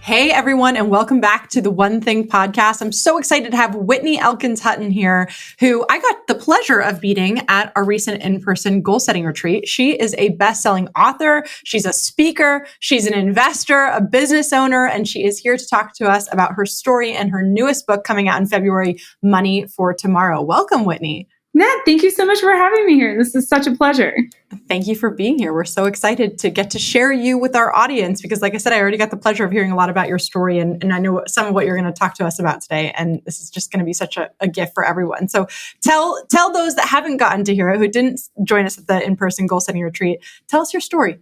Hey, everyone, and welcome back to the One Thing podcast. I'm so excited to have Whitney Elkins-Hutton here, who I got the pleasure of meeting at our recent in-person goal-setting retreat. She is a best-selling author. She's a speaker. She's an investor, a business owner, and she is here to talk to us about her story and her newest book coming out in February, Money for Tomorrow. Welcome, Whitney. Nat, thank you so much for having me here. This is such a pleasure. Thank you for being here. We're so excited to get to share you with our audience because, like I said, I already got the pleasure of hearing a lot about your story, and I know some of what you're going to talk to us about today. And this is just going to be such a gift for everyone. So tell those that haven't gotten to hear it, who didn't join us at the in-person goal-setting retreat, tell us your story.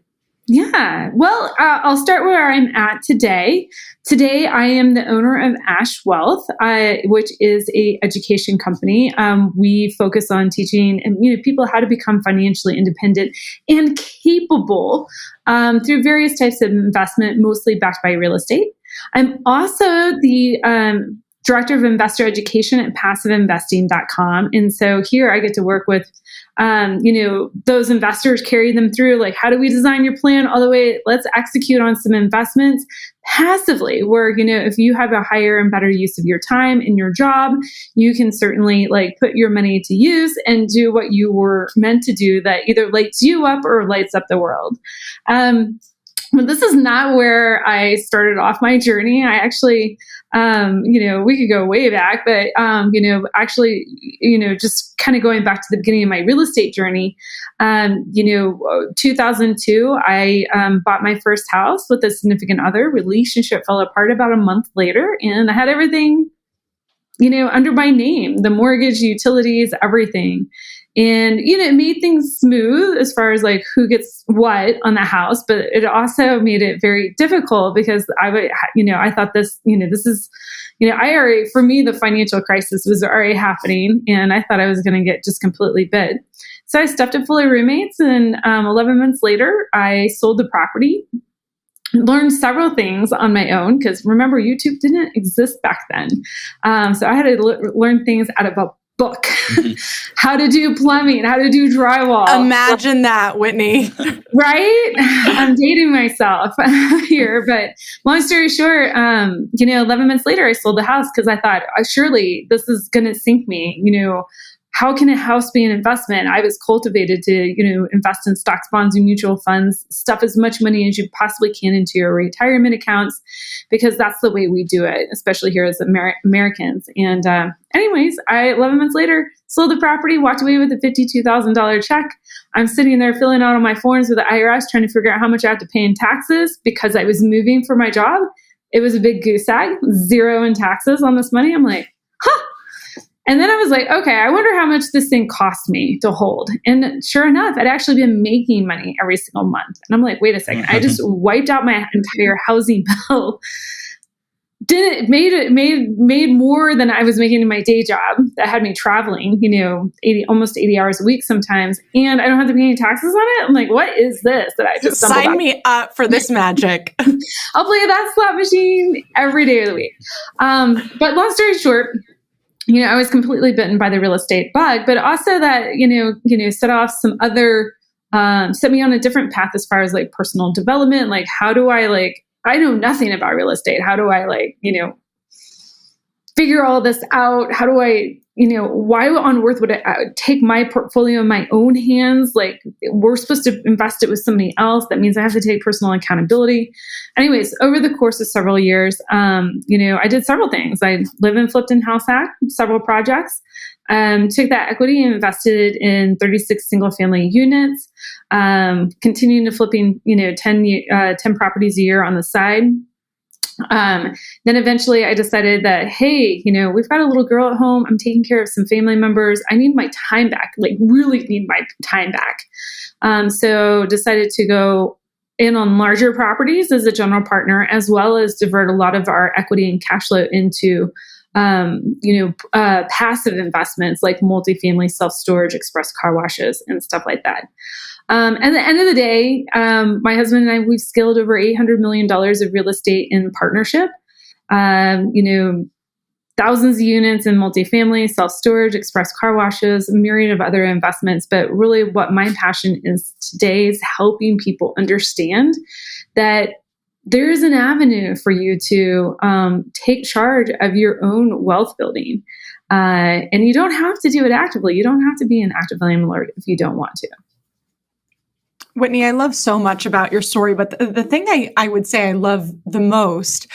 Yeah, well, I'll start where I'm at today. Today, I am the owner of Ash Wealth, which is a education company. We focus on teaching people how to become financially independent and capable through various types of investment, mostly backed by real estate. I'm also the director of investor education at passiveinvesting.com. And so here I get to work with, those investors, carry them through, like, how do we design your plan all the way? Let's execute on some investments passively where, if you have a higher and better use of your time in your job, you can certainly put your money to use and do what you were meant to do that either lights you up or lights up the world. But this is not where I started off my journey. I actually, we could go way back, but, just kind of going back to the beginning of my real estate journey, 2002, I bought my first house with a significant other. Relationship fell apart about a month later, and I had everything, under my name, the mortgage, utilities, everything. And, it made things smooth as far as who gets what on the house, but it also made it very difficult because I thought this is, for me, the financial crisis was already happening and I thought I was going to get just completely bit. So I stuffed it full of roommates and 11 months later, I sold the property. Learned several things on my own because remember, YouTube didn't exist back then. So I had to learn things out of a book, how to do plumbing, how to do drywall. Imagine that, Whitney. Right? I'm dating myself here, but long story short, 11 months later, I sold the house because I thought, surely this is going to sink me. How can a house be an investment? I was cultivated to, invest in stocks, bonds, and mutual funds, stuff as much money as you possibly can into your retirement accounts, because that's the way we do it, especially here as Americans. And anyways, 11 months later, sold the property, walked away with a $52,000 check. I'm sitting there filling out all my forms with the IRS, trying to figure out how much I have to pay in taxes because I was moving for my job. It was a big goose egg, zero in taxes on this money. I'm like, huh. And then I was like, okay, I wonder how much this thing cost me to hold. And sure enough, I'd actually been making money every single month. And I'm like, wait a second, I just wiped out my entire housing bill. Made more than I was making in my day job that had me traveling, almost 80 hours a week sometimes. And I don't have to pay any taxes on it. I'm like, what is this that I just sign me up for this magic? I'll play that slot machine every day of the week. But long story short, I was completely bitten by the real estate bug, but also that, set off some other, set me on a different path as far as personal development. How do I I know nothing about real estate. How do I figure all this out? How do I, why on earth would I take my portfolio in my own hands? We're supposed to invest it with somebody else. That means I have to take personal accountability. Anyways, over the course of several years, I did several things. I live and flipped in house hack, several projects, took that equity and invested in 36 single family units, continuing to flipping, 10 properties a year on the side. Then eventually I decided that, hey, we've got a little girl at home. I'm taking care of some family members. I need my time back, really need my time back. So decided to go in on larger properties as a general partner, as well as divert a lot of our equity and cash flow into, passive investments like multifamily self-storage, express car washes, and stuff like that. At the end of the day, my husband and I, we've scaled over $800 million of real estate in partnership. Thousands of units in multifamily, self-storage, express car washes, a myriad of other investments. But really what my passion is today is helping people understand that there is an avenue for you to take charge of your own wealth building. And you don't have to do it actively. You don't have to be an active landlord if you don't want to. Whitney, I love so much about your story, but the thing I would say I love the most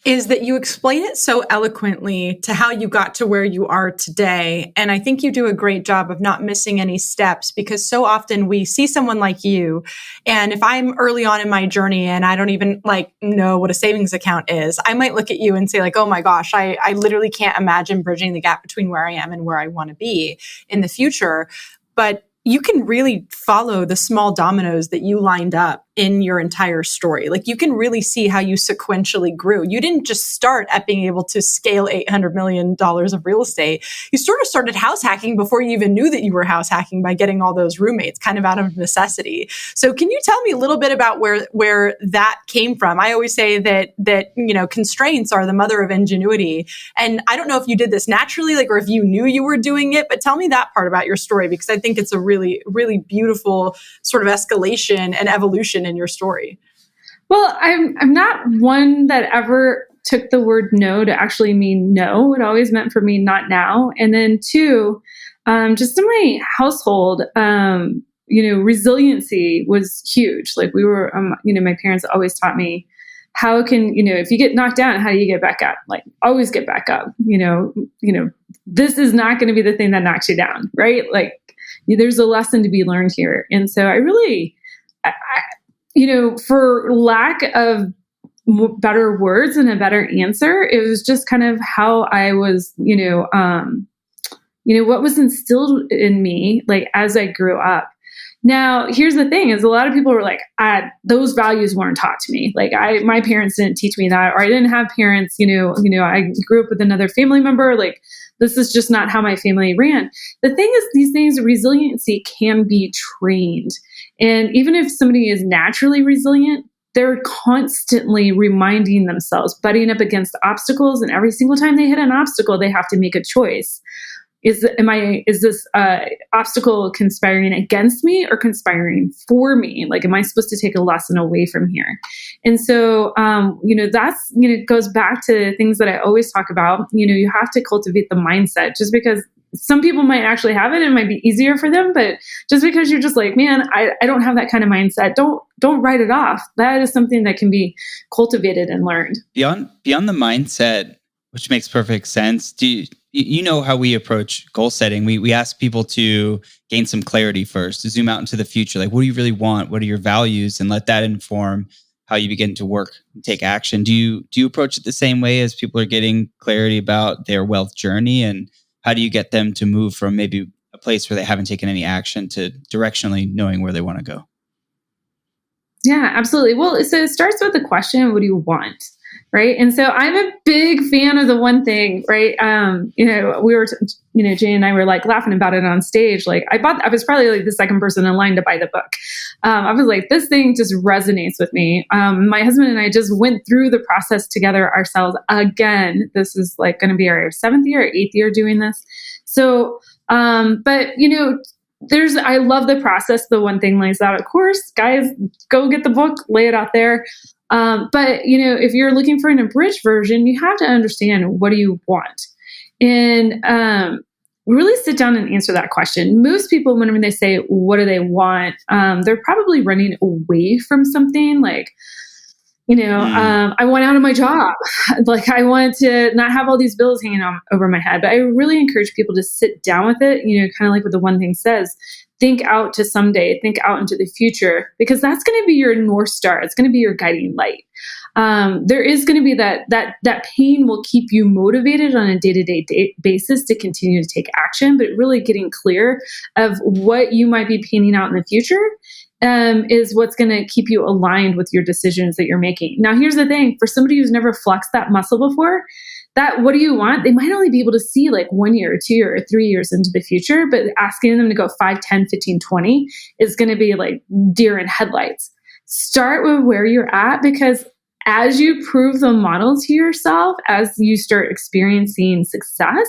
is that you explain it so eloquently to how you got to where you are today. And I think you do a great job of not missing any steps, because so often we see someone like you. And if I'm early on in my journey and I don't even know what a savings account is, I might look at you and say like, oh my gosh, I literally can't imagine bridging the gap between where I am and where I want to be in the future. But you can really follow the small dominoes that you lined up in your entire story. Like you can really see how you sequentially grew. You didn't just start at being able to scale $800 million of real estate. You sort of started house hacking before you even knew that you were house hacking by getting all those roommates kind of out of necessity. So can you tell me a little bit about where that came from? I always say that constraints are the mother of ingenuity. And I don't know if you did this naturally, or if you knew you were doing it, but tell me that part about your story, because I think it's a really, really beautiful sort of escalation and evolution in your story. Well, I'm not one that ever took the word no to actually mean no. It always meant for me not now. And then two, just in my household, resiliency was huge. Like we were, my parents always taught me how can, if you get knocked down, how do you get back up? Like always get back up. This is not going to be the thing that knocks you down, right? Like there's a lesson to be learned here. And so I really, for lack of better words and a better answer, it was just kind of how I was, what was instilled in me, like as I grew up. Now, here's the thing: is a lot of people were like, "Those values weren't taught to me. Like, my parents didn't teach me that, or I didn't have parents. I grew up with another family member. Like, this is just not how my family ran." The thing is, these things, resiliency can be trained, and even if somebody is naturally resilient, they're constantly reminding themselves, butting up against obstacles, and every single time they hit an obstacle, they have to make a choice. Is this obstacle conspiring against me or conspiring for me? Like, am I supposed to take a lesson away from here? And so, that's, goes back to things that I always talk about. You have to cultivate the mindset. Just because some people might actually have it, it might be easier for them, but just because you're just like, man, I don't have that kind of mindset, don't write it off. That is something that can be cultivated and learned. Beyond the mindset, which makes perfect sense. You know how we approach goal setting. We ask people to gain some clarity first, to zoom out into the future. Like, what do you really want? What are your values? And let that inform how you begin to work and take action. Do you approach it the same way as people are getting clarity about their wealth journey? And how do you get them to move from maybe a place where they haven't taken any action to directionally knowing where they want to go? Yeah, absolutely. Well, so it starts with the question, what do you want? Right. And so I'm a big fan of the one thing, right? We were, Jay and I were like laughing about it on stage. Like I was probably like the second person in line to buy the book. I was like, this thing just resonates with me. My husband and I just went through the process together ourselves again. This is like going to be our 7th year, 8th year doing this. So, but I love the process. The one thing lays out, of course, guys, go get the book, lay it out there. But if you're looking for an abridged version, you have to understand, what do you want? And really sit down and answer that question. Most people, whenever they say, what do they want? They're probably running away from something like, I want out of my job. Like I want to not have all these bills hanging over my head. But I really encourage people to sit down with it, kind of like what the one thing says. Think out to someday, think out into the future, because that's going to be your North Star. It's going to be your guiding light. There is going to be that pain will keep you motivated on a day-to-day basis to continue to take action, but really getting clear of what you might be painting out in the future is what's going to keep you aligned with your decisions that you're making. Now, here's the thing. For somebody who's never flexed that muscle before, that what do you want? They might only be able to see like 1 year or 2 year or 3 years into the future, but asking them to go 5, 10, 15, 20 is going to be like deer in headlights. Start with where you're at, because as you prove the model to yourself, as you start experiencing success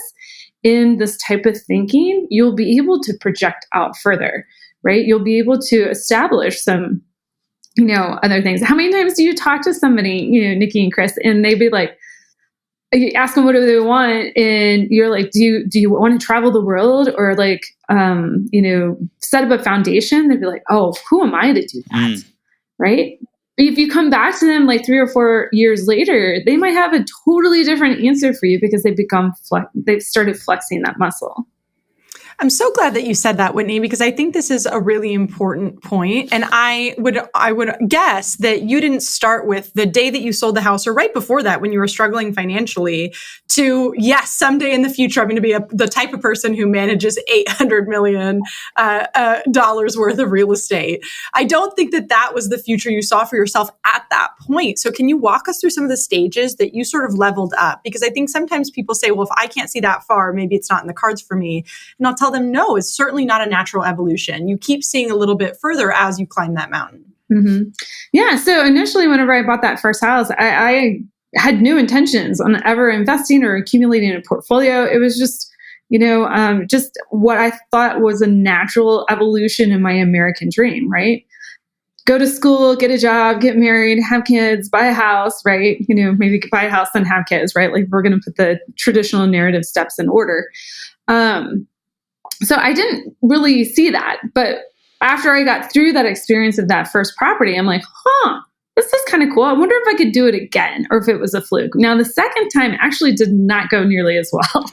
in this type of thinking, you'll be able to project out further, right? You'll be able to establish some other things. How many times do you talk to somebody, Nikki and Chris, and they'd be like, you ask them what do they want, and you're like, do you want to travel the world, or like, set up a foundation? They'd be like, oh, who am I to do that? Right? If you come back to them like 3 or 4 years later, they might have a totally different answer for you because they've started flexing that muscle. I'm so glad that you said that, Whitney, because I think this is a really important point. And I would guess that you didn't start with the day that you sold the house or right before that when you were struggling financially to, yes, someday in the future, I'm going to be the type of person who manages $800 million dollars worth of real estate. I don't think that was the future you saw for yourself at that point. So can you walk us through some of the stages that you sort of leveled up? Because I think sometimes people say, well, if I can't see that far, maybe it's not in the cards for me. And I'll tell them, no, it's certainly not a natural evolution. You keep seeing a little bit further as you climb that mountain. Mm-hmm. Yeah. So initially, whenever I bought that first house, I had no intentions on ever investing or accumulating a portfolio. It was just, just what I thought was a natural evolution in my American dream, right? Go to school, get a job, get married, have kids, buy a house, right? Maybe buy a house and have kids, right? Like we're going to put the traditional narrative steps in order. So I didn't really see that. But after I got through that experience of that first property, I'm like, this is kind of cool. I wonder if I could do it again or if it was a fluke. Now, the second time actually did not go nearly as well.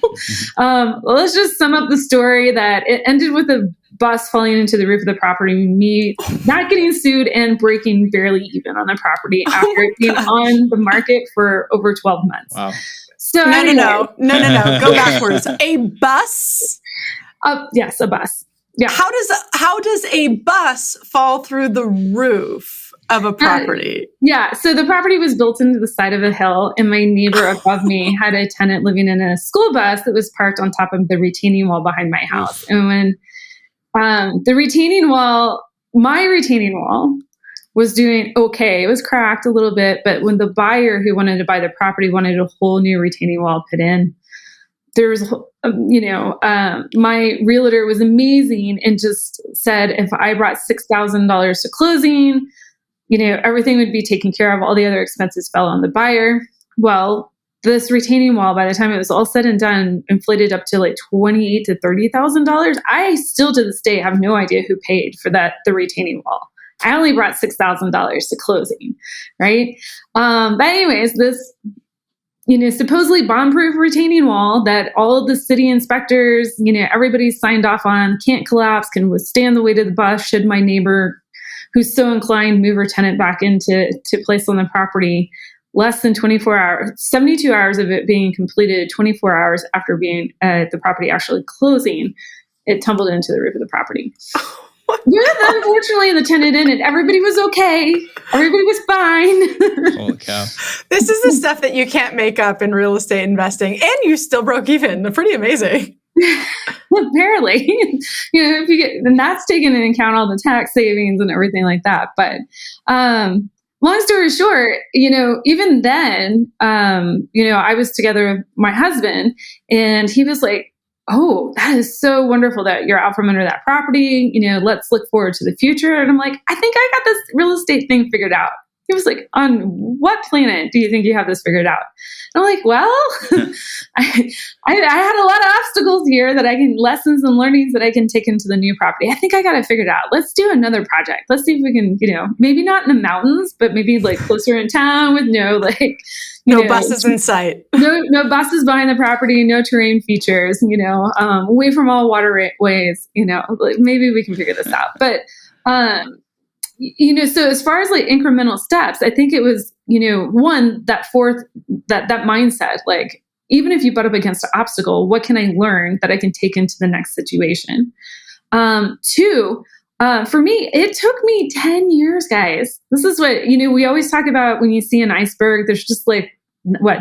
Let's just sum up the story that it ended with a bus falling into the roof of the property, me not getting sued and breaking barely even on the property after it being on the market for over 12 months. Wow. So No. Go backwards. A bus? Yes, a bus. Yeah. How does a bus fall through the roof of a property? So the property was built into the side of a hill, and my neighbor above me had a tenant living in a school bus that was parked on top of the retaining wall behind my house. And when my retaining wall was doing okay, it was cracked a little bit, but when the buyer who wanted to buy the property wanted a whole new retaining wall put in, there was, my realtor was amazing and just said, if I brought $6,000 to closing, everything would be taken care of. All the other expenses fell on the buyer. Well, this retaining wall, by the time it was all said and done, inflated up to like $28,000 to $30,000. I still to this day have no idea who paid for the retaining wall. I only brought $6,000 to closing, right? But anyways, this supposedly bomb-proof retaining wall that all of the city inspectors, everybody's signed off on, can't collapse, can withstand the weight of the bus should my neighbor, who's so inclined, move her tenant back into place on the property. Less than 24 hours, 72 hours of it being completed, 24 hours after being the property actually closing, it tumbled into the roof of the property. Unfortunately, the tenant in it, everybody was okay. Everybody was fine. Holy cow. This is the stuff that you can't make up in real estate investing, and you still broke even. Pretty amazing. Barely. If you get, and that's taken into account all the tax savings and everything like that. But long story short, even then, I was together with my husband, and he was like, oh, that is so wonderful that you're out from under that property. Let's look forward to the future. And I'm like, I think I got this real estate thing figured out. He was like, on what planet do you think you have this figured out? And I'm like, well, I had a lot of obstacles here lessons and learnings that I can take into the new property. I think I got it figured out. Let's do another project. Let's see if we can, maybe not in the mountains, but maybe like closer in town with no buses in sight. No buses behind the property, no terrain features, away from all waterways, maybe we can figure this out. But, so as far as like incremental steps, I think it was, one, that mindset, like, even if you butt up against an obstacle, what can I learn that I can take into the next situation? Two, for me, it took me 10 years, guys. This is what, we always talk about when you see an iceberg, there's just like,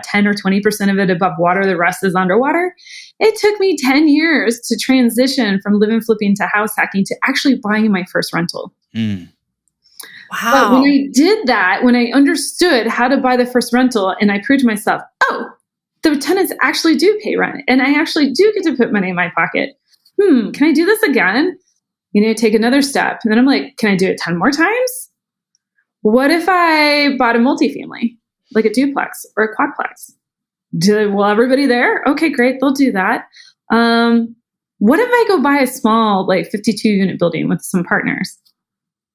10 or 20% of it above water, the rest is underwater. It took me 10 years to transition from live-in flipping to house hacking to actually buying my first rental. Wow. But when I did that, when I understood how to buy the first rental and I proved to myself, the tenants actually do pay rent and I actually do get to put money in my pocket. Can I do this again? Take another step. And then I'm like, can I do it 10 more times? What if I bought a multifamily, like a duplex or a quadplex? Will everybody there? Okay, great. They'll do that. What if I go buy a small, like 52 unit building with some partners?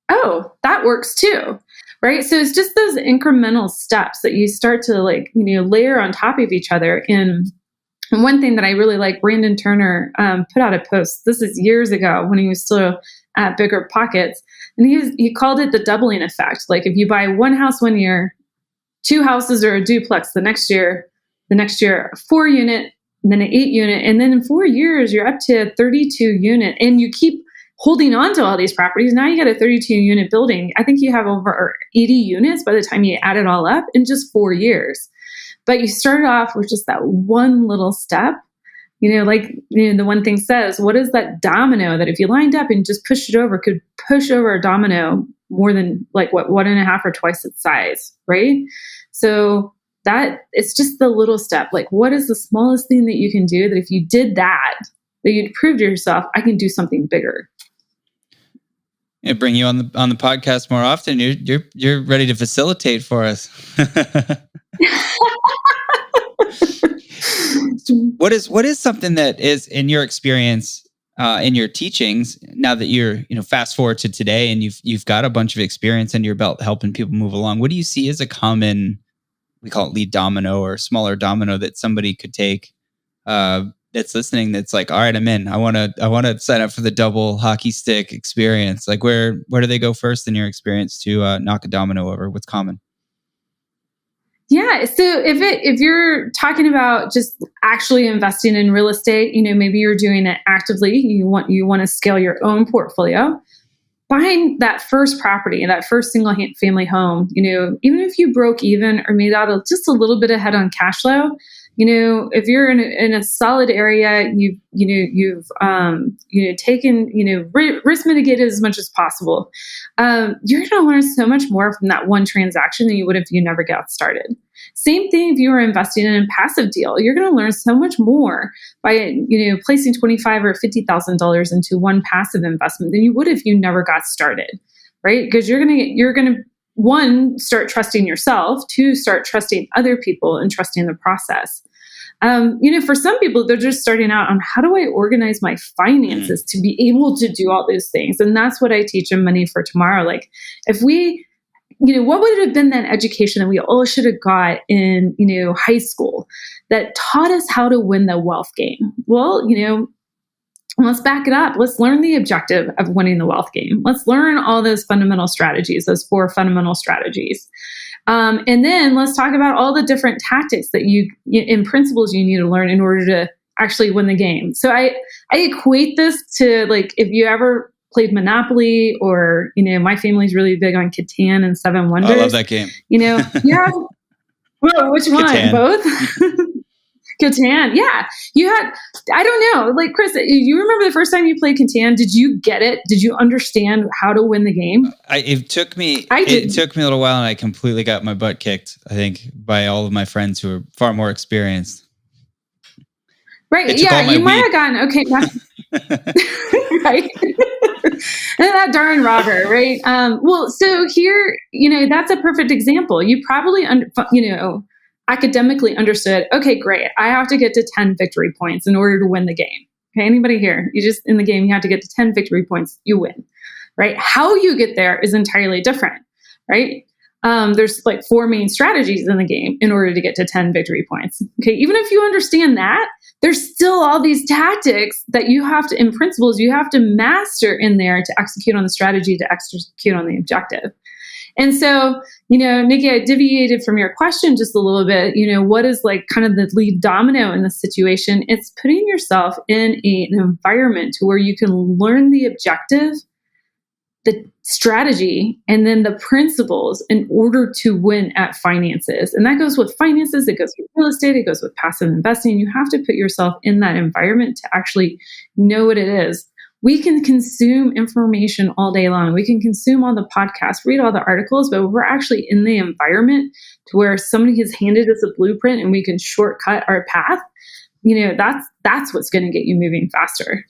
Oh, that works too. Right. So it's just those incremental steps that you start to layer on top of each other. And one thing that I really like, Brandon Turner put out a post. This is years ago when he was still at Bigger Pockets. And he called it the doubling effect. Like if you buy one house one year, two houses or a duplex the next year, a 4 unit, and then an 8 unit. And then in 4 years, you're up to a 32 unit. And you keep holding on to all these properties. Now you got a 32 unit building. I think you have over 80 units by the time you add it all up in just 4 years. But you started off with just that one little step. The one thing says, what is that domino that if you lined up and just pushed it over, could push over a domino more than 1.5 or twice its size, right? So that it's just the little step. Like, what is the smallest thing that you can do that if you did that you'd prove to yourself, I can do something bigger. Bring you on the podcast more often. You're ready to facilitate for us. What is something that is in your experience, in your teachings, now that you're fast forward to today and you've got a bunch of experience under your belt helping people move along? What do you see as a common, we call it lead domino or smaller domino, that somebody could take that's listening, that's like, all right, I'm in. I want to sign up for the double hockey stick experience. Like where do they go first in your experience to knock a domino over? What's common? Yeah. So if you're talking about just actually investing in real estate, maybe you're doing it actively. You want to scale your own portfolio. Buying that first property, that first single family home, even if you broke even or made out just a little bit ahead on cash flow, if you're in a solid area, you've taken, risk mitigated as much as possible. You're going to learn so much more from that one transaction than you would if you never got started. Same thing if you were investing in a passive deal. Going to learn so much more by placing $25,000 or $50,000 into one passive investment than you would if you never got started, right? Because you're gonna one, start trusting yourself. Two, start trusting other people and trusting the process. For some people, they're just starting out on how do I organize my finances to be able to do all those things. And that's what I teach in Money for Tomorrow. Like if we, what would it have been that education that we all should have got in, high school that taught us how to win the wealth game? Well, let's back it up. Let's learn the objective of winning the wealth game. Let's learn all those fundamental strategies, those 4 fundamental strategies. And then let's talk about all the different tactics that and principles you need to learn in order to actually win the game. So I equate this to like, if you ever played Monopoly or, my family's really big on Catan and Seven Wonders. I love that game. Yeah. Well, which one? Catan. Both? Catan, yeah. I don't know, like Chris, you remember the first time you played Catan? Did you get it? Did you understand how to win the game? It took me a little while, and I completely got my butt kicked, I think, by all of my friends who are far more experienced. Right, yeah, you might have gotten, okay, right? And that darn Robert, right? Well, so here, that's a perfect example. You probably, academically understood, okay, great. I have to get to 10 victory points in order to win the game. Okay, anybody here? In the game, you have to get to 10 victory points, you win, right? How you get there is entirely different, right? There's like 4 main strategies in the game in order to get to 10 victory points. Okay, even if you understand that, there's still all these tactics that you have to, in principles, you have to master in there to execute on the strategy, to execute on the objective. And so, Nikki, I deviated from your question just a little bit. What is like kind of the lead domino in this situation? It's putting yourself in an environment to where you can learn the objective, the strategy, and then the principles in order to win at finances. And that goes with finances, it goes with real estate, it goes with passive investing. You have to put yourself in that environment to actually know what it is. We can consume information all day long. We can consume all the podcasts, read all the articles, but we're actually in the environment to where somebody has handed us a blueprint and we can shortcut our path. That's what's going to get you moving faster.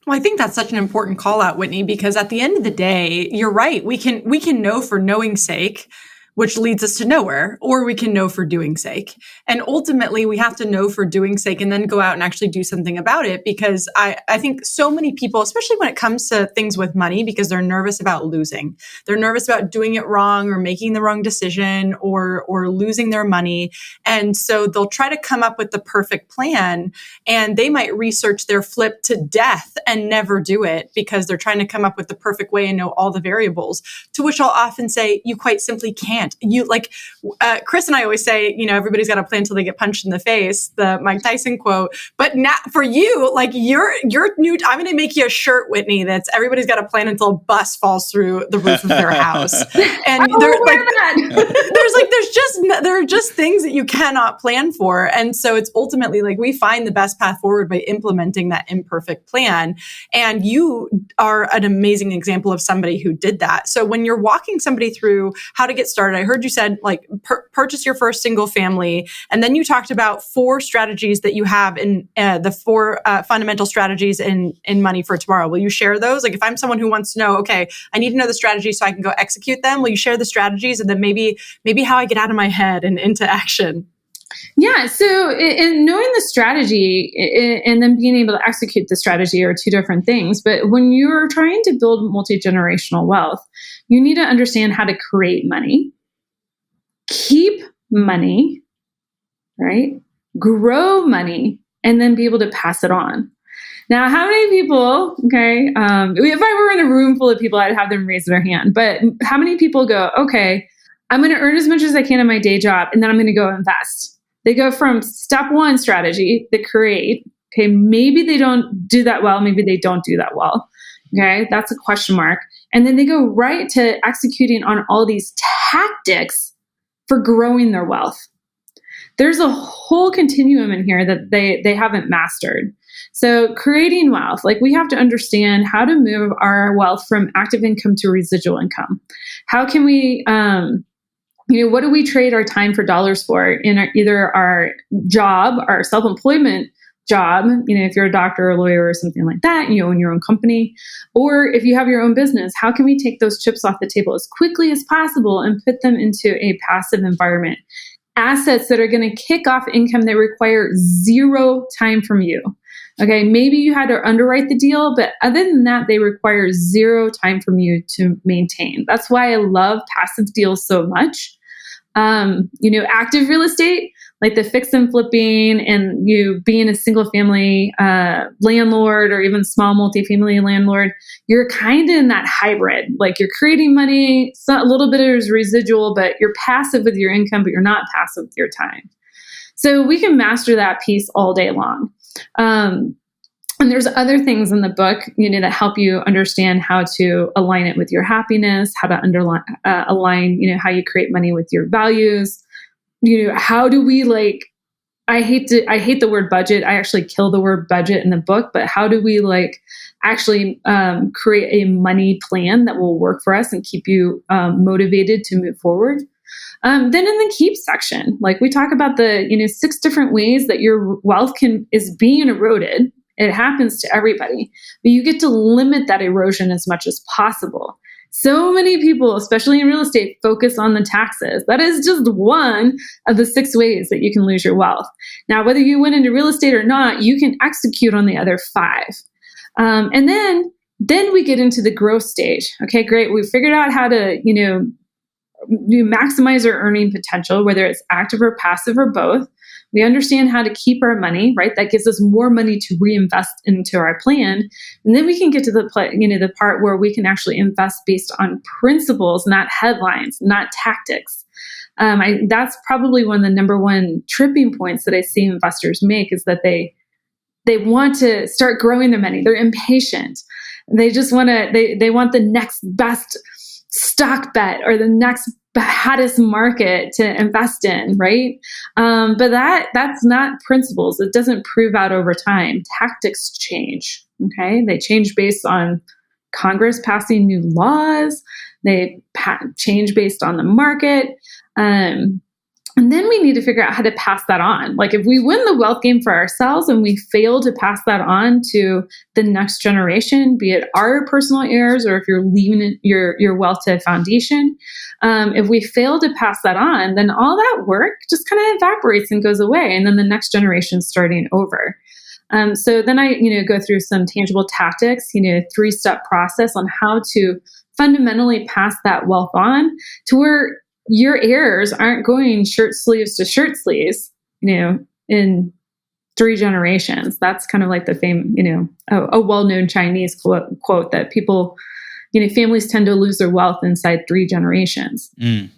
Well, I think that's such an important call out, Whitney, because at the end of the day, you're right. We can know for knowing's sake, which leads us to nowhere, or we can know for doing sake. And ultimately, we have to know for doing sake and then go out and actually do something about it. Because I think so many people, especially when it comes to things with money, because they're nervous about losing. They're nervous about doing it wrong or making the wrong decision or losing their money. And so they'll try to come up with the perfect plan, and they might research their flip to death and never do it because they're trying to come up with the perfect way and know all the variables, to which I'll often say, you quite simply can't. You like, Chris and I always say, everybody's got a plan until they get punched in the face, the Mike Tyson quote. But now for you, like you're new, I'm going to make you a shirt, Whitney, that's everybody's got a plan until a bus falls through the roof of their house. And there are just things that you cannot plan for. And so it's ultimately like we find the best path forward by implementing that imperfect plan. And you are an amazing example of somebody who did that. So when you're walking somebody through how to get started, I heard you said like purchase your first single family. And then you talked about 4 strategies that you have in the 4 fundamental strategies in money for tomorrow. Will you share those? Like if I'm someone who wants to know, okay, I need to know the strategy so I can go execute them. Will you share the strategies and then maybe how I get out of my head and into action? Yeah. So in knowing the strategy and then being able to execute the strategy are 2 different things. But when you're trying to build multi-generational wealth, you need to understand how to create money, keep money, right? Grow money, and then be able to pass it on. Now, how many people, okay, if I were in a room full of people, I'd have them raise their hand. But how many people go, okay, I'm going to earn as much as I can in my day job, and then I'm going to go invest. They go from step 1 strategy, the create. Okay, maybe they don't do that well. Maybe they don't do that well. Okay, that's a question mark. And then they go right to executing on all these tactics for growing their wealth. There's a whole continuum in here that they haven't mastered. So creating wealth, like we have to understand how to move our wealth from active income to residual income. How can we, what do we trade our time for dollars for in either our job, our self-employment job, if you're a doctor or a lawyer or something like that, you own your own company, or if you have your own business, how can we take those chips off the table as quickly as possible and put them into a passive environment? Assets that are going to kick off income that require 0 time from you. Okay, maybe you had to underwrite the deal, but other than that, they require 0 time from you to maintain. That's why I love passive deals so much. Active real estate, like the fix and flipping and you being a single family landlord or even small multifamily landlord, you're kind of in that hybrid. Like you're creating money, a little bit of residual, but you're passive with your income, but you're not passive with your time. So we can master that piece all day long. And there's other things in the book, that help you understand how to align it with your happiness, how to align, how you create money with your values. How do we I hate the word budget. I actually kill the word budget in the book, but how do we actually create a money plan that will work for us and keep you motivated to move forward? Then in the keep section, we talk about the 6 different ways that your wealth is being eroded. It happens to everybody, but you get to limit that erosion as much as possible. So many people, especially in real estate, focus on the taxes. That is just one of the 6 ways that you can lose your wealth. Now, whether you went into real estate or not, you can execute on the other 5. And then we get into the growth stage. Okay, great. We figured out how to, maximize our earning potential, whether it's active or passive or both. We understand how to keep our money, right? That gives us more money to reinvest into our plan. And then we can get to the part where we can actually invest based on principles, not headlines, not tactics. That's probably one of the number 1 tripping points that I see investors make is that they want to start growing their money. They're impatient. They just want they want the next best stock bet or the next hottest market to invest in, right? But that's not principles. It doesn't prove out over time. Tactics change, okay? They change based on Congress passing new laws. They change based on the market. And then we need to figure out how to pass that on. Like if we win the wealth game for ourselves and we fail to pass that on to the next generation, be it our personal heirs or if you're leaving your wealth to a foundation, if we fail to pass that on, then all that work just kind of evaporates and goes away. And then the next generation's starting over. So then I, go through some tangible tactics, 3-step process on how to fundamentally pass that wealth on to where your heirs aren't going shirt sleeves to shirt sleeves, in 3 generations. That's kind of like the a well-known Chinese quote that people, families tend to lose their wealth inside 3 generations. Mm.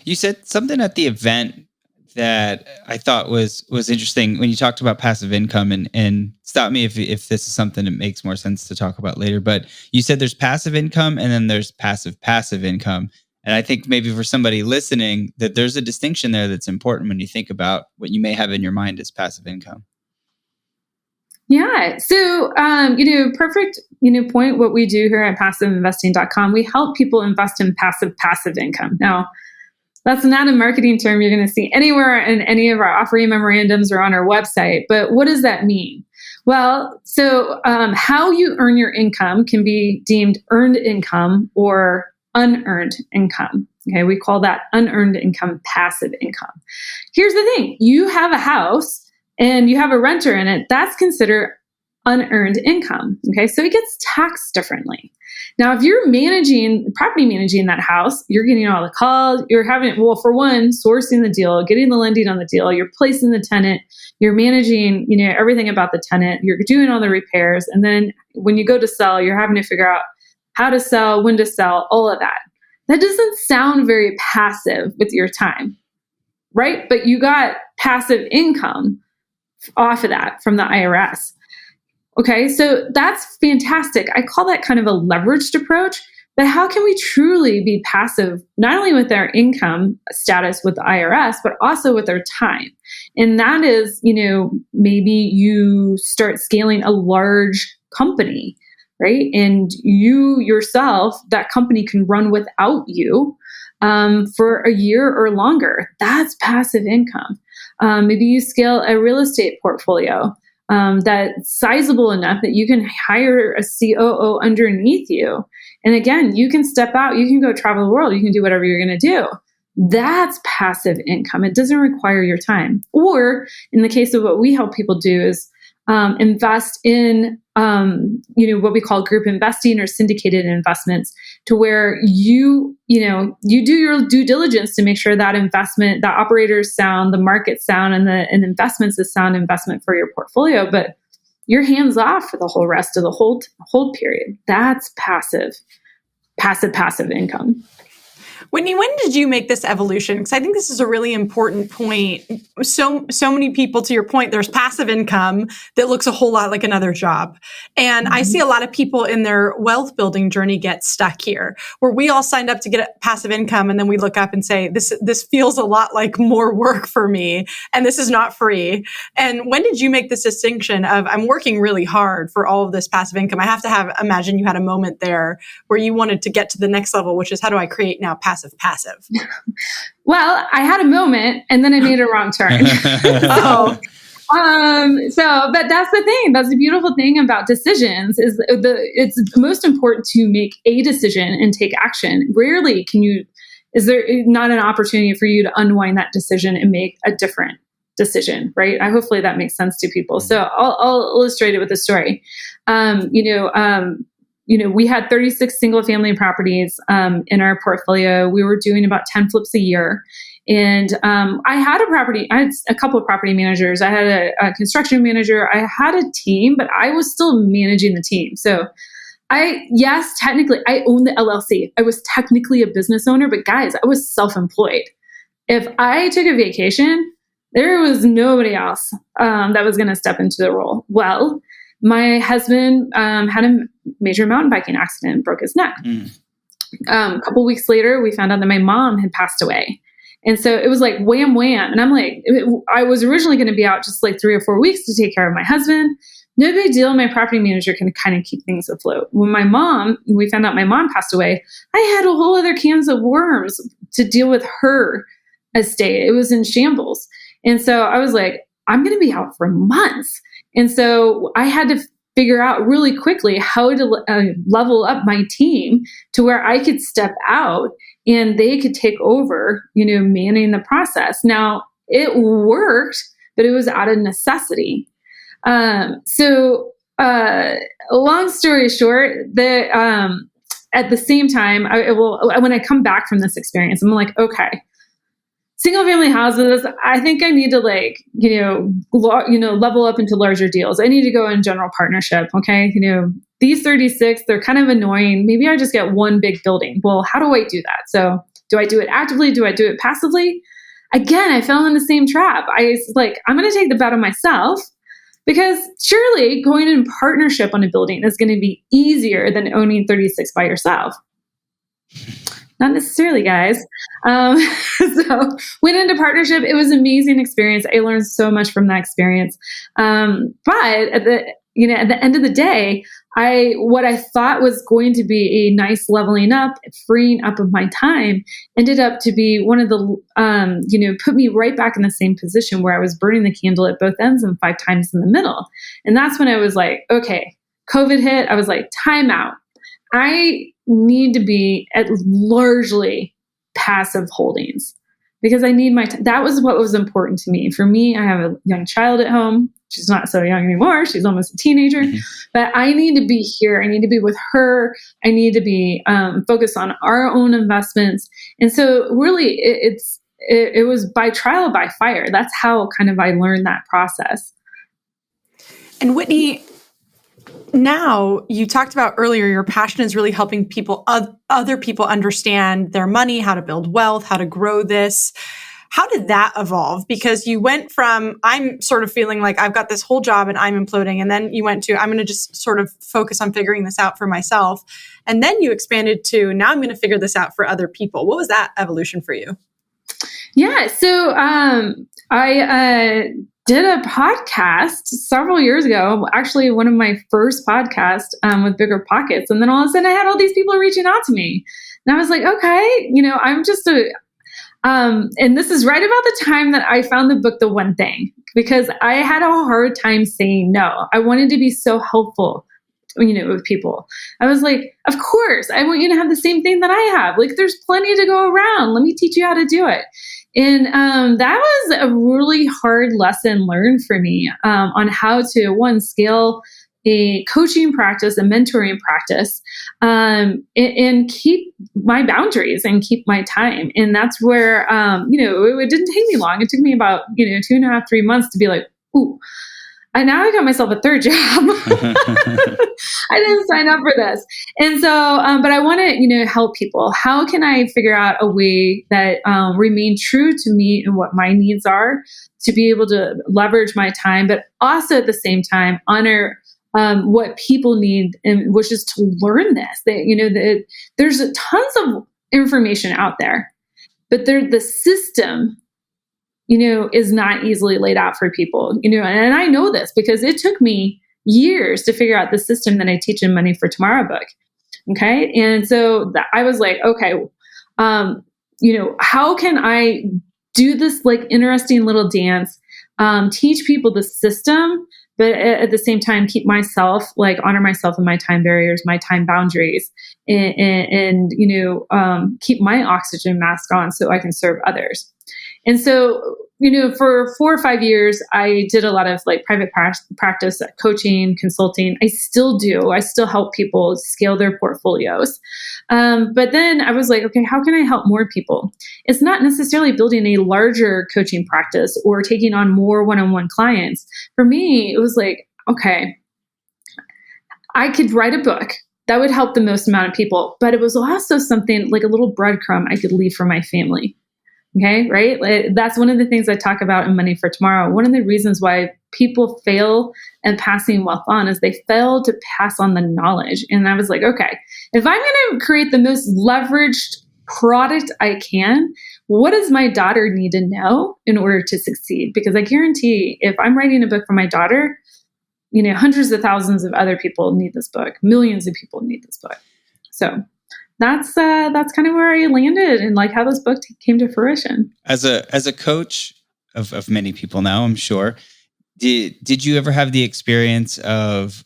You said something at the event that I thought was interesting when you talked about passive income, and stop me if this is something that makes more sense to talk about later. But you said there's passive income and then there's passive income. And I think maybe for somebody listening that there's a distinction there that's important when you think about what you may have in your mind as passive income. Yeah. So, perfect, point. What we do here at passiveinvesting.com, we help people invest in passive income. Now, that's not a marketing term you're going to see anywhere in any of our offering memorandums or on our website. But what does that mean? Well, so how you earn your income can be deemed earned income or unearned income. Okay, we call that unearned income passive income. Here's the thing. You have a house and you have a renter in it. That's considered unearned income. Okay, so it gets taxed differently. Now, if you're property managing that house, you're getting all the calls, you're for one, sourcing the deal, getting the lending on the deal, you're placing the tenant, you're managing, everything about the tenant, you're doing all the repairs. And then when you go to sell, you're having to figure out how to sell, when to sell, all of that. That doesn't sound very passive with your time, right? But you got passive income off of that from the IRS. Okay, so that's fantastic. I call that kind of a leveraged approach, but how can we truly be passive, not only with our income status with the IRS, but also with our time? And that is, maybe you start scaling a large company, right? And you yourself, that company can run without you for a year or longer. That's passive income. Maybe you scale a real estate portfolio that's sizable enough that you can hire a COO underneath you. And again, you can step out, you can go travel the world, you can do whatever you're going to do. That's passive income. It doesn't require your time. Or in the case of what we help people do is invest in, what we call group investing or syndicated investments, to where you do your due diligence to make sure that investment, the operator is sound, the market's sound, and the investment's a sound investment for your portfolio, but you're hands off for the whole rest of the hold period. That's passive income. Whitney, when did you make this evolution? Because I think this is a really important point. So many people, to your point, there's passive income that looks a whole lot like another job. And I see a lot of people in their wealth building journey get stuck here, where we all signed up to get passive income. And then we look up and say, this feels a lot like more work for me. And this is not free. And when did you make this distinction of, I'm working really hard for all of this passive income? I have to imagine you had a moment there where you wanted to get to the next level, which is, how do I create now passive? Well, I had a moment and then I made a wrong turn. But that's the thing. That's the beautiful thing about decisions is it's most important to make a decision and take action. Rarely is there not an opportunity for you to unwind that decision and make a different decision, right? Hopefully that makes sense to people. So I'll illustrate it with a story. We had 36 single family properties in our portfolio. We were doing about 10 flips a year. And I had a couple of property managers. I had a construction manager. I had a team, but I was still managing the team. So technically I owned the LLC. I was technically a business owner, but guys, I was self-employed. If I took a vacation, there was nobody else that was going to step into the role. Well, my husband had a major mountain biking accident, broke his neck. A couple weeks later, we found out that my mom had passed away. And so it was like wham, wham. And I'm like, I was originally going to be out just like 3 or 4 weeks to take care of my husband. No big deal. My property manager can kind of keep things afloat. When we found out my mom passed away, I had a whole other cans of worms to deal with her estate. It was in shambles. And so I was like, I'm going to be out for months. And so I had to figure out really quickly how to level up my team to where I could step out and they could take over, manning the process. Now, it worked, but it was out of necessity. So long story short, at the same time, when I come back from this experience, I'm like, okay, single family houses, I think I need to level up into larger deals. I need to go in general partnership. Okay. These 36, they're kind of annoying. Maybe I just get one big building. Well, how do I do that? So do I do it actively? Do I do it passively? Again, I fell in the same trap. I was like, I'm going to take the bet on myself, because surely going in partnership on a building is going to be easier than owning 36 by yourself. Not necessarily, guys. So went into partnership. It was an amazing experience. I learned so much from that experience. But at the end of the day, what I thought was going to be a nice leveling up, freeing up of my time, ended up to be one of the, put me right back in the same position where I was burning the candle at both ends and 5 times in the middle. And that's when I was like, okay, COVID hit. I was like, time out. I need to be at largely passive holdings because I need my time. That was what was important to me. For me, I have a young child at home. She's not so young anymore. She's almost a teenager, but I need to be here. I need to be with her. I need to be focused on our own investments. And so really it was by trial by fire. That's how kind of I learned that process. And Whitney, now you talked about earlier, your passion is really helping other people understand their money, how to build wealth, how to grow this. How did that evolve? Because you went from, I'm sort of feeling like I've got this whole job and I'm imploding. And then you went to, I'm going to just sort of focus on figuring this out for myself. And then you expanded to, now I'm going to figure this out for other people. What was that evolution for you? Yeah. So I did a podcast several years ago, actually one of my first podcasts with Bigger Pockets. And then all of a sudden I had all these people reaching out to me. And I was like, okay, I'm just and this is right about the time that I found the book, The One Thing, because I had a hard time saying no. I wanted to be so helpful, with people. I was like, of course, I want you to have the same thing that I have. Like, there's plenty to go around. Let me teach you how to do it. And that was a really hard lesson learned for me on how to, one, scale a coaching practice, a mentoring practice, and keep my boundaries and keep my time. And that's where, it didn't take me long. It took me about, 2.5, 3 months to be like, ooh, and now I got myself a third job. I didn't sign up for this. And so, but I want to, help people. How can I figure out a way that remain true to me and what my needs are to be able to leverage my time, but also at the same time, honor what people need, and which is to learn this. There's tons of information out there, but the system, is not easily laid out for people. And I know this because it took me years to figure out the system that I teach in Money for Tomorrow book. Okay, and so I was like, okay, how can I do this like interesting little dance, teach people the system, but at the same time, keep myself, honor myself and my time barriers, my time boundaries, and keep my oxygen mask on so I can serve others. And so, for 4 or 5 years, I did a lot of private practice, coaching, consulting. I still do. I still help people scale their portfolios. But then I was like, okay, how can I help more people? It's not necessarily building a larger coaching practice or taking on more one-on-one clients. For me, it was like, okay, I could write a book that would help the most amount of people, but it was also something like a little breadcrumb I could leave for my family. Okay, right? That's one of the things I talk about in Money for Tomorrow. One of the reasons why people fail at passing wealth on is they fail to pass on the knowledge. And I was like, okay, if I'm going to create the most leveraged product I can, what does my daughter need to know in order to succeed? Because I guarantee if I'm writing a book for my daughter, hundreds of thousands of other people need this book. Millions of people need this book. So that's kind of where I landed and like how this book came to fruition. As a coach of many people now, I'm sure, did you ever have the experience of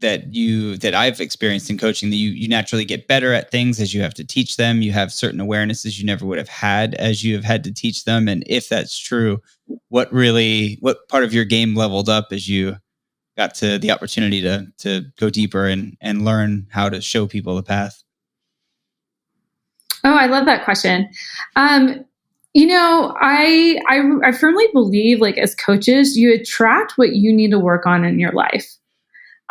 that I've experienced in coaching, that you naturally get better at things as you have to teach them? You have certain awarenesses you never would have had as you have had to teach them. And if that's true, what part of your game leveled up as you got to the opportunity to go deeper and learn how to show people the path? Oh, I love that question. I firmly believe, like, as coaches, you attract what you need to work on in your life.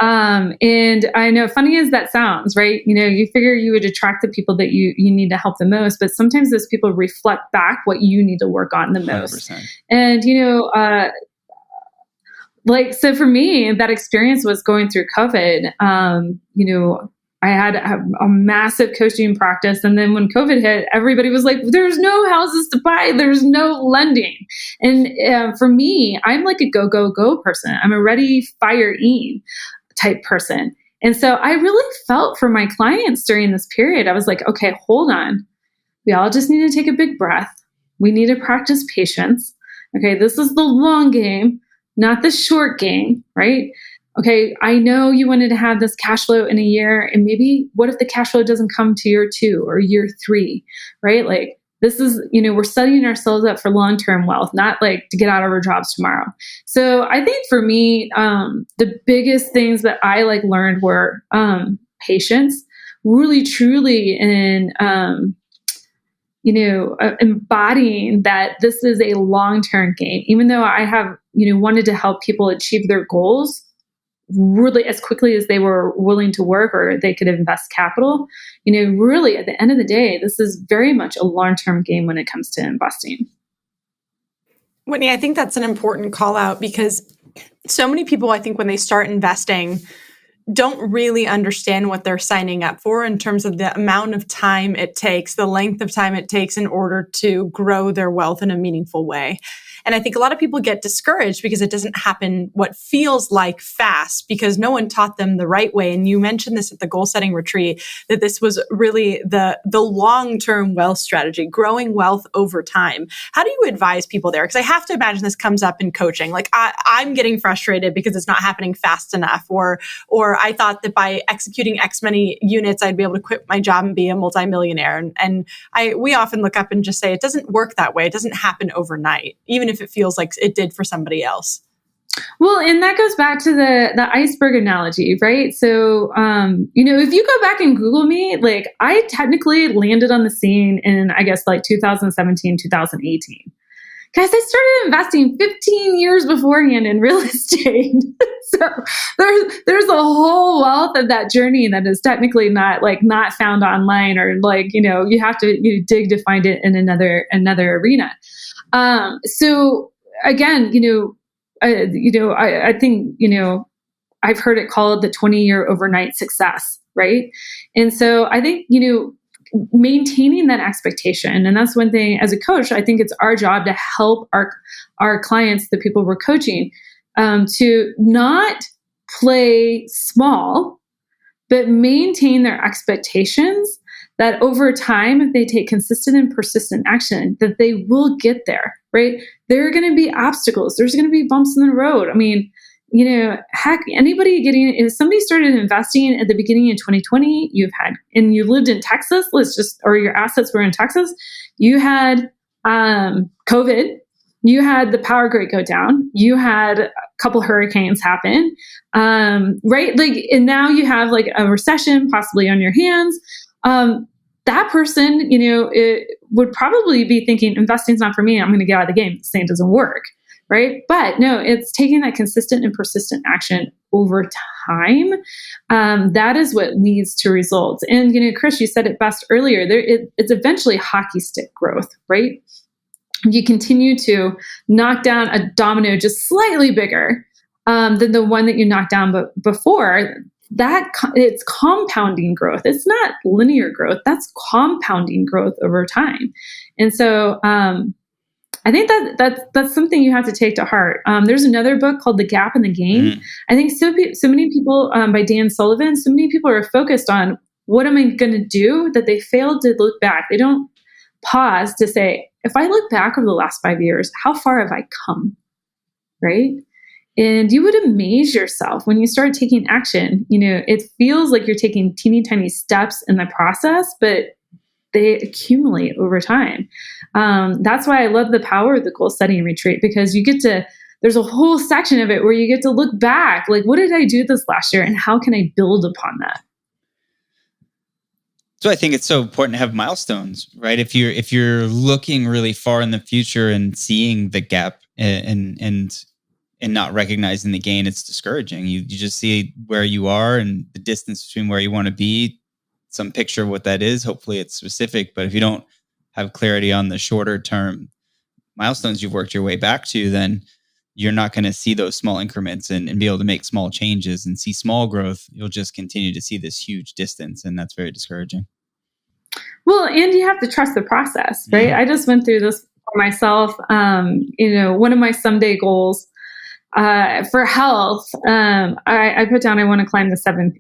And I know, funny as that sounds, right? You figure you would attract the people that you need to help the most, but sometimes those people reflect back what you need to work on the most. 100%. And, so for me, that experience was going through COVID. I had a massive coaching practice. And then when COVID hit, everybody was like, there's no houses to buy. There's no lending. And for me, I'm like a go, go, go person. I'm a ready, fire, eat type person. And so I really felt for my clients during this period. I was like, okay, hold on. We all just need to take a big breath. We need to practice patience. Okay, this is the long game, not the short game, right? Okay, I know you wanted to have this cash flow in a year, and maybe what if the cash flow doesn't come to year 2 or year 3, right? Like, this is, we're setting ourselves up for long-term wealth, not like to get out of our jobs tomorrow. So I think for me, the biggest things that I learned were patience, really, truly, and embodying that this is a long-term game. Even though I have, wanted to help people achieve their goals really as quickly as they were willing to work or they could invest capital, really at the end of the day, this is very much a long-term game when it comes to investing. Whitney, I think that's an important call out, because so many people, I think, when they start investing, don't really understand what they're signing up for in terms of the amount of time it takes, the length of time it takes in order to grow their wealth in a meaningful way. And I think a lot of people get discouraged because it doesn't happen what feels like fast, because no one taught them the right way. And you mentioned this at the goal setting retreat, that this was really the long-term wealth strategy, growing wealth over time. How do you advise people there? Because I have to imagine this comes up in coaching. Like, I'm getting frustrated because it's not happening fast enough, or I thought that by executing X many units, I'd be able to quit my job and be a multimillionaire. And we often look up and just say, it doesn't work that way. It doesn't happen overnight, even if it feels like it did for somebody else. Well, and that goes back to the iceberg analogy, right? So, if you go back and Google me, like, I technically landed on the scene in, I guess, 2017, 2018. Guys, I started investing 15 years beforehand in real estate. So there's a whole wealth of that journey that is technically not found online, or you have to dig to find it in another arena. So again, I think, I've heard it called the 20-year overnight success, right? And so I think, maintaining that expectation. And that's one thing as a coach, I think it's our job to help our clients, the people we're coaching, to not play small, but maintain their expectations that over time, if they take consistent and persistent action, that they will get there, right? There are going to be obstacles. There's going to be bumps in the road. I mean, heck, if somebody started investing at the beginning of 2020, and you lived in Texas, or your assets were in Texas, you had COVID, you had the power grid go down, you had a couple hurricanes happen, right? And now you have a recession possibly on your hands. That person, it would probably be thinking, investing's not for me. I'm going to get out of the game. This thing doesn't work. Right. But no, it's taking that consistent and persistent action over time. That is what leads to results. And, Chris, you said it best earlier. It's eventually hockey stick growth, right? You continue to knock down a domino just slightly bigger than the one that you knocked down before. It's compounding growth. It's not linear growth. That's compounding growth over time. And so, I think that's something you have to take to heart. There's another book called The Gap in the Game. I think so many people, by Dan Sullivan, so many people are focused on what am I going to do, that they fail to look back. They don't pause to say, if I look back over the last 5 years, how far have I come? Right? And you would amaze yourself when you start taking action. It feels like you're taking teeny tiny steps in the process, but they accumulate over time. That's why I love the power of the goal setting retreat, because there's a whole section of it where you get to look back, like, what did I do this last year and how can I build upon that? So I think it's so important to have milestones, right? If you're looking really far in the future and seeing the gap and not recognizing the gain, it's discouraging. You just see where you are and the distance between where you want to be, some picture of what that is. Hopefully it's specific, but if you don't have clarity on the shorter term milestones you've worked your way back to, then you're not going to see those small increments and be able to make small changes and see small growth. You'll just continue to see this huge distance, and that's very discouraging. Well, and you have to trust the process, right? I just went through this for myself. One of my someday goals for health, I put down, I want to climb the seven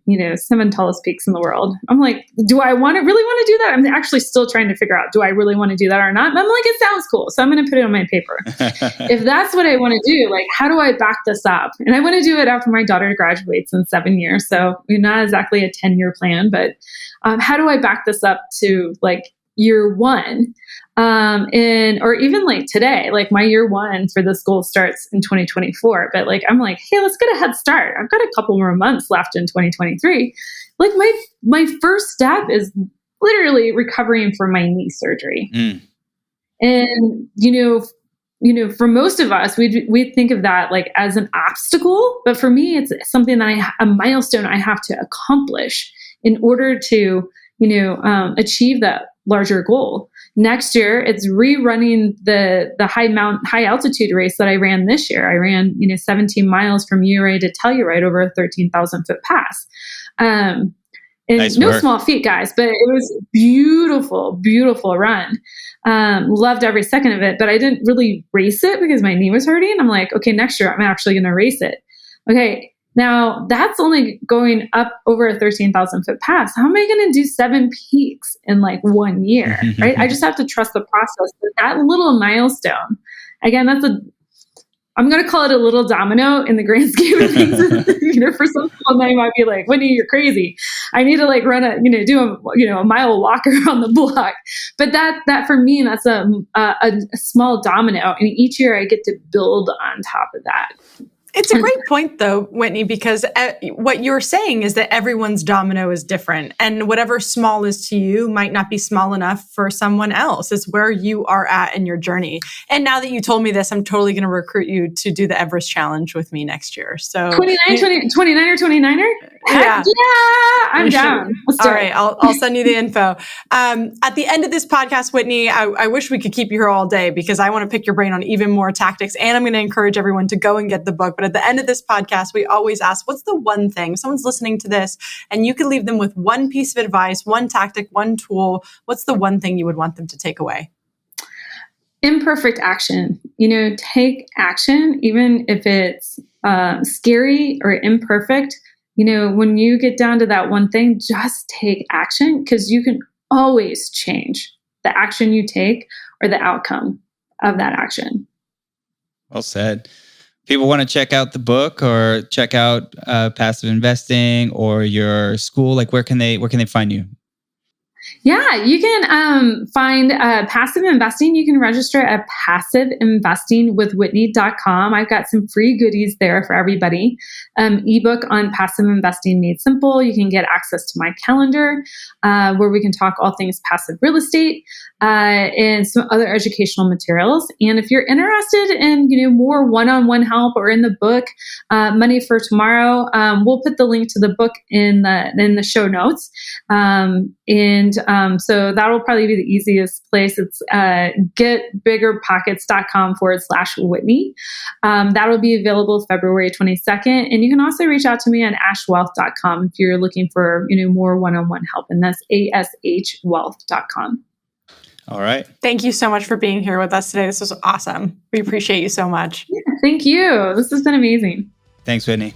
tallest peaks in the world. I'm like, do I really want to do that? I'm actually still trying to figure out, do I really want to do that or not? And I'm like, it sounds cool, so I'm going to put it on my paper. If that's what I want to do, like, how do I back this up? And I want to do it after my daughter graduates in 7 years. So not exactly a 10-year plan, but how do I back this up to like year one? Or even like today, like my year one for this goal starts in 2024, but like, I'm like, hey, let's get a head start. I've got a couple more months left in 2023. Like my first step is literally recovering from my knee surgery. And, for most of us, we think of that like as an obstacle, but for me, it's something that a milestone I have to accomplish in order to, achieve that larger goal. Next year, it's rerunning the high altitude race that I ran this year. I ran, 17 miles from URA to Telluride over a 13,000 foot pass. And nice no work. Small feat, guys, but it was beautiful, beautiful run. Loved every second of it, but I didn't really race it because my knee was hurting. I'm like, okay, next year I'm actually going to race it. Okay. Now that's only going up over a 13,000 foot pass. How am I going to do 7 peaks in like 1 year? Right? I just have to trust the process. But that little milestone, again, I'm going to call it a little domino in the grand scheme of things. For some people, they might be like, Whitney, you're crazy. I need to like run do a mile walk around the block. But that for me, that's a small domino. And each year I get to build on top of that. It's a great point, though, Whitney, because what you're saying is that everyone's domino is different. And whatever small is to you might not be small enough for someone else. It's where you are at in your journey. And now that you told me this, I'm totally going to recruit you to do the Everest Challenge with me next year. So 29er? Yeah, I'm down. All right, I'll send you the info. At the end of this podcast, Whitney, I wish we could keep you here all day because I want to pick your brain on even more tactics. And I'm going to encourage everyone to go and get the book. But at the end of this podcast, we always ask, what's the one thing? Someone's listening to this and you could leave them with one piece of advice, one tactic, one tool. What's the one thing you would want them to take away? Imperfect action. Take action, even if it's scary or imperfect. When you get down to that one thing, just take action because you can always change the action you take or the outcome of that action. Well said. People want to check out the book or check out passive investing or your school. Like, where can they find you? Yeah, you can find passive investing. You can register at passiveinvestingwithwhitney.com. I've got some free goodies there for everybody. Ebook on passive investing made simple. You can get access to my calendar where we can talk all things passive real estate and some other educational materials. And if you're interested in more one-on-one help or in the book Money for Tomorrow, we'll put the link to the book in the show notes. So that'll probably be the easiest place. It's getbiggerpockets.com/Whitney. That'll be available February 22nd. And you can also reach out to me on ashwealth.com if you're looking for more one-on-one help. And that's ashwealth.com. All right. Thank you so much for being here with us today. This was awesome. We appreciate you so much. Yeah, thank you. This has been amazing. Thanks, Whitney.